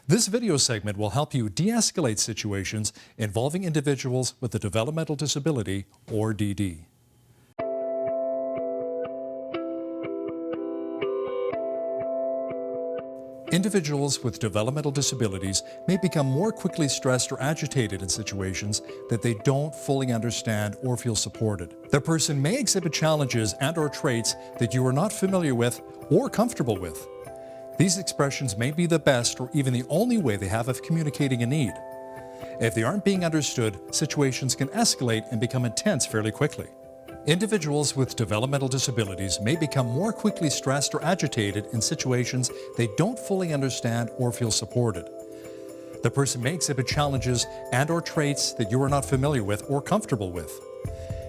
This video segment will help you de-escalate situations involving individuals with a developmental disability or DD. Individuals with developmental disabilities may become more quickly stressed or agitated in situations that they don't fully understand or feel supported. The person may exhibit challenges and/or traits that you are not familiar with or comfortable with. These expressions may be the best or even the only way they have of communicating a need. If they aren't being understood, situations can escalate and become intense fairly quickly. Individuals with developmental disabilities may become more quickly stressed or agitated in situations they don't fully understand or feel supported. The person may exhibit challenges and/or traits that you are not familiar with or comfortable with.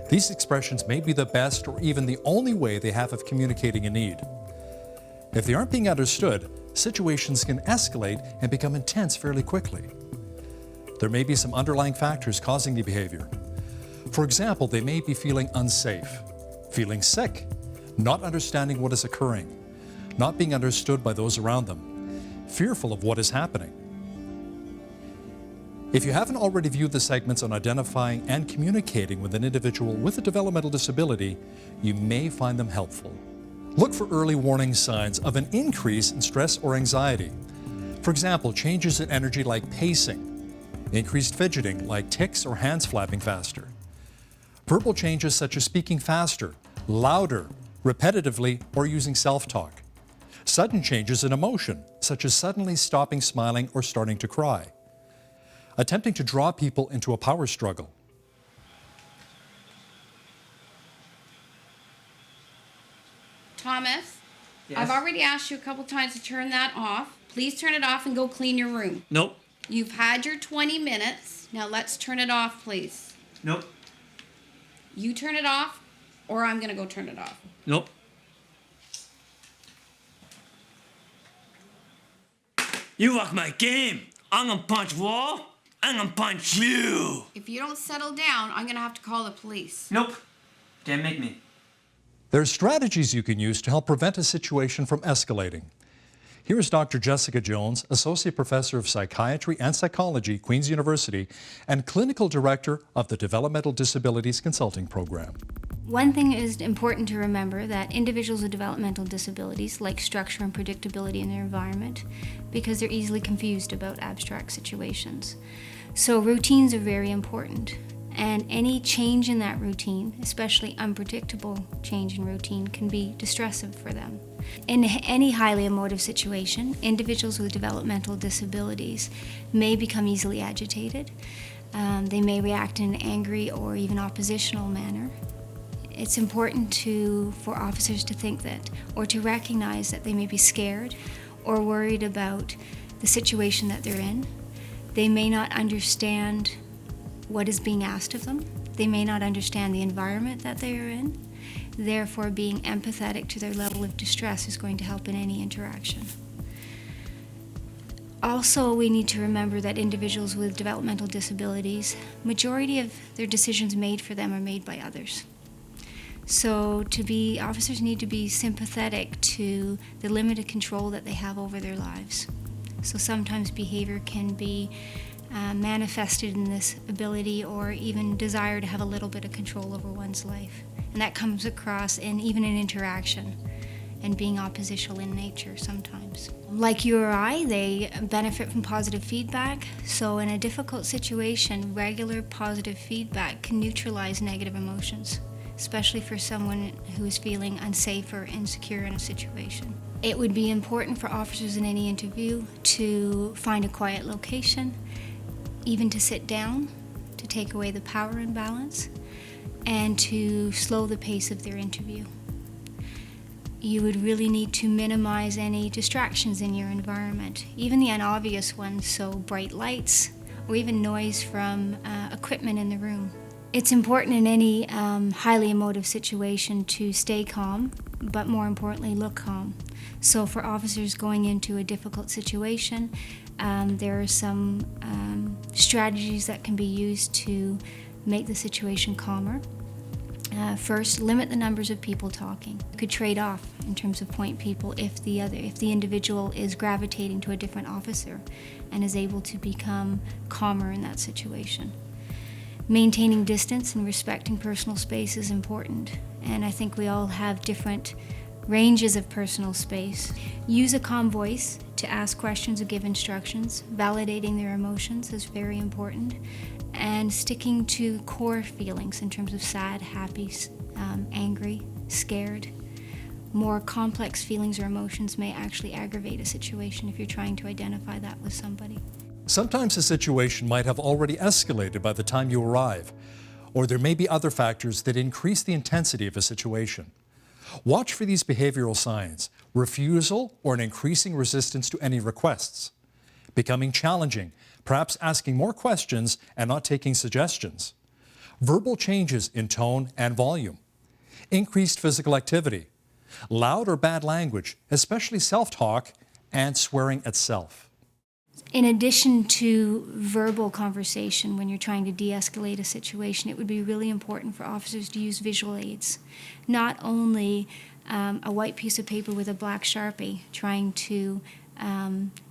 These expressions may be the best or even the only way they have of communicating a need. If they aren't being understood, situations can escalate and become intense fairly quickly. There may be some underlying factors causing the behavior. For example, they may be feeling unsafe, feeling sick, not understanding what is occurring, not being understood by those around them, fearful of what is happening. If you haven't already viewed the segments on identifying and communicating with an individual with a developmental disability, you may find them helpful. Look for early warning signs of an increase in stress or anxiety. For example, changes in energy like pacing, increased fidgeting like tics or hands flapping faster. Verbal changes such as speaking faster, louder, repetitively, or using self-talk. Sudden changes in emotion, such as suddenly stopping smiling or starting to cry. Attempting to draw people into a power struggle. Thomas, Yes? I've already asked you a couple times to turn that off. Please turn it off and go clean your room. Nope. You've had your 20 minutes. Now let's turn it off, please. Nope. You turn it off, or I'm going to go turn it off. Nope. You like my game. I'm gonna punch wall. I'm gonna punch you. If you don't settle down, I'm going to have to call the police. Nope. Can't make me. There are strategies you can use to help prevent a situation from escalating. Here is Dr. Jessica Jones, Associate Professor of Psychiatry and Psychology, Queen's University, and Clinical Director of the Developmental Disabilities Consulting Program. One thing is important to remember that individuals with developmental disabilities like structure and predictability in their environment because they're easily confused about abstract situations. So routines are very important. And any change in that routine, especially unpredictable change in routine, can be distressive for them. In any highly emotive situation, individuals with developmental disabilities may become easily agitated. They may react in an angry or even oppositional manner. It's important for officers to think that, or to recognize that they may be scared or worried about the situation that they're in. They may not understand what is being asked of them. They may not understand the environment that they are in. Therefore, being empathetic to their level of distress is going to help in any interaction. Also, we need to remember that individuals with developmental disabilities, majority of their decisions made for them are made by others. So officers need to be sympathetic to the limited control that they have over their lives. So sometimes behavior can be manifested in this ability or even desire to have a little bit of control over one's life. And that comes across even in interaction and being oppositional in nature sometimes. Like you or I, they benefit from positive feedback. So in a difficult situation, regular positive feedback can neutralize negative emotions, especially for someone who is feeling unsafe or insecure in a situation. It would be important for officers in any interview to find a quiet location, even to sit down, to take away the power imbalance, and to slow the pace of their interview. You would really need to minimize any distractions in your environment, even the unobvious ones, so bright lights or even noise from equipment in the room. It's important in any highly emotive situation to stay calm, but more importantly, look calm. So for officers going into a difficult situation, there are some strategies that can be used to make the situation calmer. First, limit the numbers of people talking. You could trade off in terms of point people if the individual is gravitating to a different officer and is able to become calmer in that situation. Maintaining distance and respecting personal space is important, and I think we all have different ranges of personal space. Use a calm voice to ask questions or give instructions. Validating their emotions is very important, and sticking to core feelings in terms of sad, happy, angry, scared. More complex feelings or emotions may actually aggravate a situation if you're trying to identify that with somebody. Sometimes a situation might have already escalated by the time you arrive, or there may be other factors that increase the intensity of a situation. Watch for these behavioral signs: refusal or an increasing resistance to any requests, becoming challenging, perhaps asking more questions and not taking suggestions, verbal changes in tone and volume, increased physical activity, loud or bad language, especially self-talk, and swearing at self. In addition to verbal conversation, when you're trying to de-escalate a situation, it would be really important for officers to use visual aids. Not only a white piece of paper with a black Sharpie trying to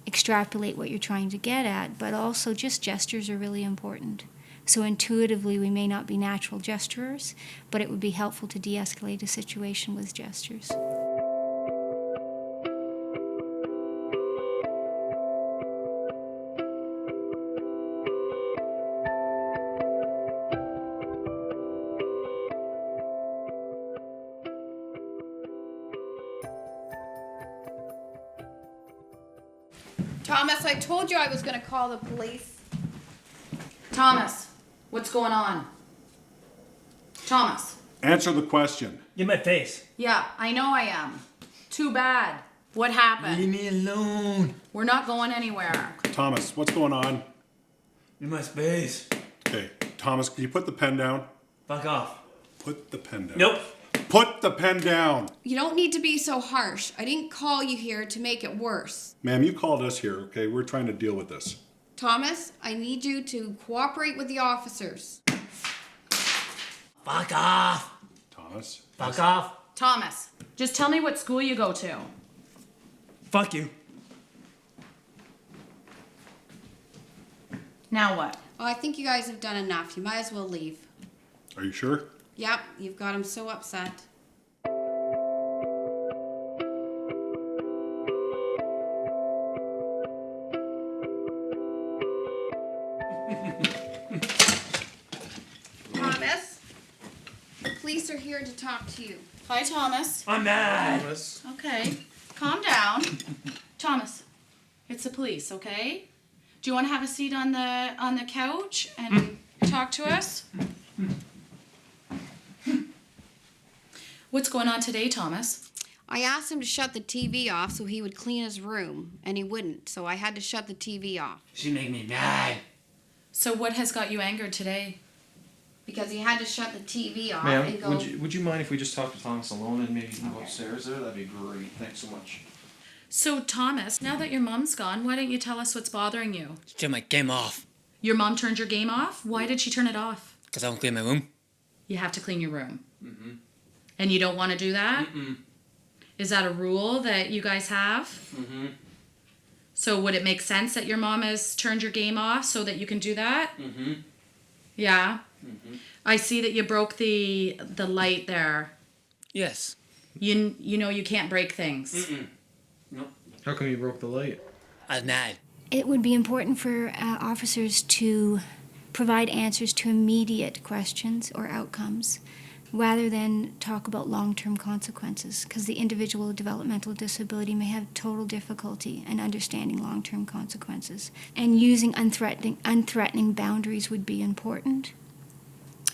extrapolate what you're trying to get at, but also just gestures are really important. So intuitively, we may not be natural gesturers, but it would be helpful to de-escalate a situation with gestures. Thomas, I told you I was going to call the police. Thomas, what's going on? Thomas. Answer the question. Get my face. Yeah, I know I am. Too bad. What happened? Leave me alone. We're not going anywhere. Thomas, what's going on? In my space. Okay, Thomas, can you put the pen down? Fuck off. Put the pen down. Nope. Put the pen down. You don't need to be so harsh. I didn't call you here to make it worse. Ma'am, you called us here, okay? We're trying to deal with this. Thomas, I need you to cooperate with the officers. Fuck off. Thomas. Fuck off. Thomas, just tell me what school you go to. Fuck you. Now what? Well, I think you guys have done enough. You might as well leave. Are you sure? Yep, you've got him so upset. Thomas, the police are here to talk to you. Hi, Thomas. I'm mad. Okay, calm down. Thomas, it's the police, okay? Do you want to have a seat on the couch and talk to us? What's going on today, Thomas? I asked him to shut the TV off so he would clean his room, and he wouldn't, so I had to shut the TV off. She make me mad. So what has got you angered today? Because he had to shut the TV off Ma'am, and go... would you mind if we just talk to Thomas alone and maybe you can go upstairs there? That'd be great. Thanks so much. So, Thomas, now that your mom's gone, why don't you tell us what's bothering you? Turn my game off. Your mom turned your game off? Why did she turn it off? Because I don't clean my room. You have to clean your room. Mm-hmm. And you don't want to do that? Mm-mm. Is that a rule that you guys have? Mm-hmm. So would it make sense that your mom has turned your game off so that you can do that? Mm-hmm. Yeah? Mm-hmm. I see that you broke the light there. Yes. You know you can't break things. Mm-mm. Nope. How come you broke the light? I was mad. It would be important for officers to provide answers to immediate questions or outcomes rather than talk about long-term consequences, because the individual with developmental disability may have total difficulty in understanding long-term consequences. And using unthreatening boundaries would be important,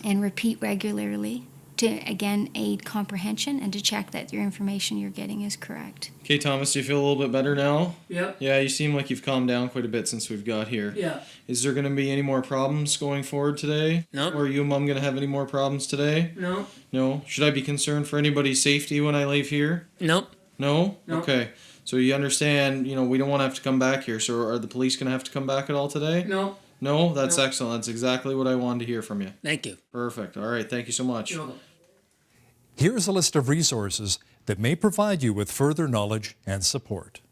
and repeat regularly to, again, aid comprehension and to check that your information you're getting is correct. Okay, Thomas, do you feel a little bit better now? Yep. Yeah, you seem like you've calmed down quite a bit since we've got here. Yeah. Is there going to be any more problems going forward today? No. Or are you and Mom going to have any more problems today? No. No? Should I be concerned for anybody's safety when I leave here? Nope. No? No. Okay. So you understand, we don't want to have to come back here. So are the police going to have to come back at all today? No. No? That's No. excellent. That's exactly what I wanted to hear from you. Thank you. Perfect. All right. Thank you so much. You're welcome. Here's a list of resources that may provide you with further knowledge and support.